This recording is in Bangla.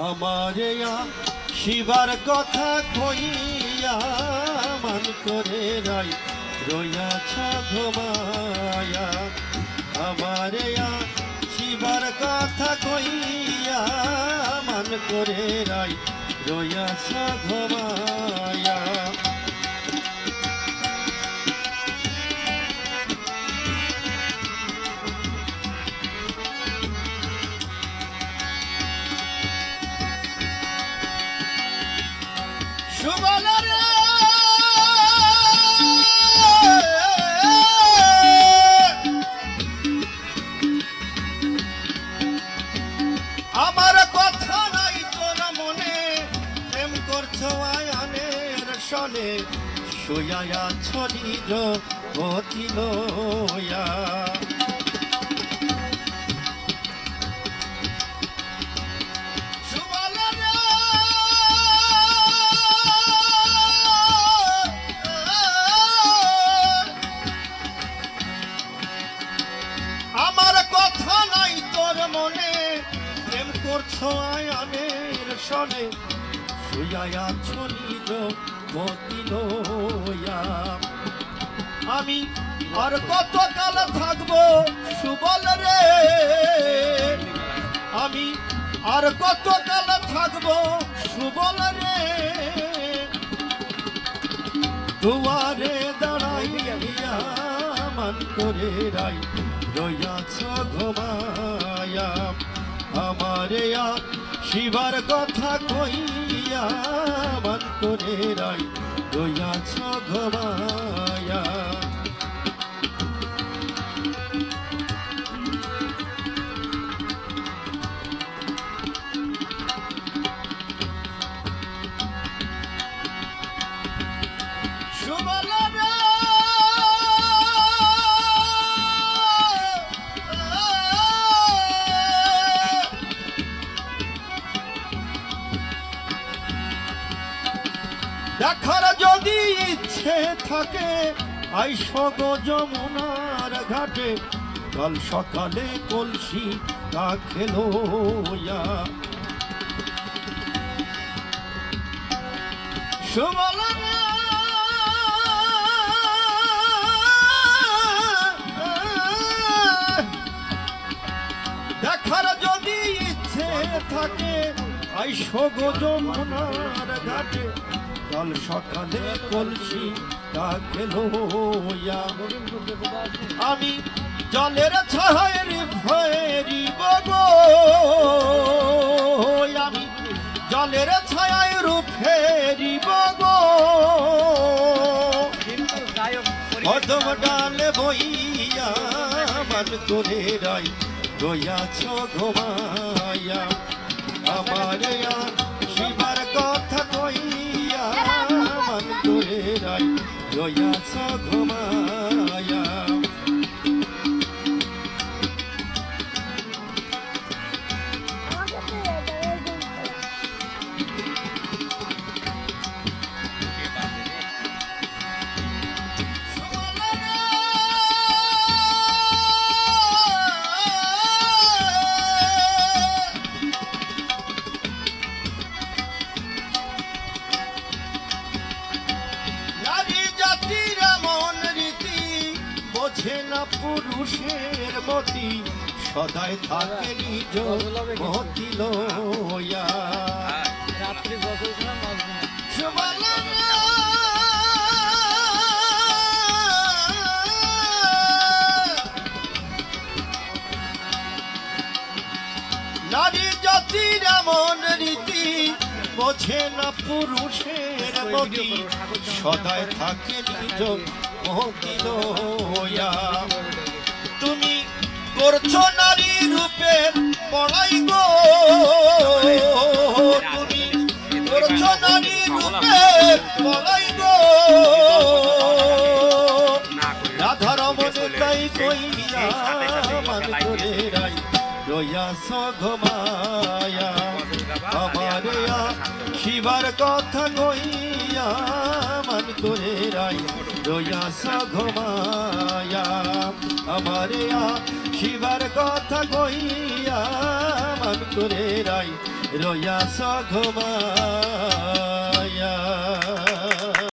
আমারে শিবার কথা কইয়া মান করে রাই রইয়াছ ঘুমায়া। আমারে শিবার কথা কইয়া মান করে রাই রইয়াছ ঘুমায়া। আমার কথা নাই তোর মনে, প্রেম করছো আয়ানের সনে, শুয়ায়া ছড়ির গতি লয়া। আমার কথা নাই তোর মনে, প্রেম করছো আয়ানের সনে, শুয়ায়া ছড়ির গতি লয়া। আমি আর কত কাল থাকবো সুবল রে, আমি আর কত কাল থাকবো সুবল রে, দুয়ারে দাঁড়াইয়া মান করে রাই রইয়াছ ঘুমায়া। আমারে শিবার কথা কইয়া মান করে রাই রইয়াছ ঘুমায়া। দেখার যদি ইচ্ছে থাকে আইসো গো যমুনার ঘাটে, কাল সকালে কলসি কাকে লইয়া। দেখার যদি ইচ্ছে থাকে আইসো গো যমুনার ঘাটে, কাল সকালে কলসি কাকে লইয়া। আমি জলের ছায়ের ভয়েরিব গো, আমি জলের ছায় রূপেরিব গো, কদম ডালে বইয়া মান করে রাই রইয়াছ ঘুমায়া। আমারে শিবার কথা কইয়া মান করে রাই রইয়াছ ঘুমায়া। বোঝে না পুরুষের মতি, সদায় থাকে নিজ মতি লয়া। রাত্রি নারী জাতির এমন রীতি, বোঝে না পুরুষের মতি, সদায় থাকে নিজ মতি লয়া। তুমি করছো নারী রূপের পড়াই গো, তুমি করছো নারী রূপের পড়াই গো, রাধার মনে তাই কইয়া মান করে রাই রইয়াছ ঘুমায়া। আমারে শিবার কথা কইয়া মান করে রাই রইয়াছ ঘুমায়া। আমারে শিবার কথা কইয়া মান করে রাই রইয়াছ ঘুমা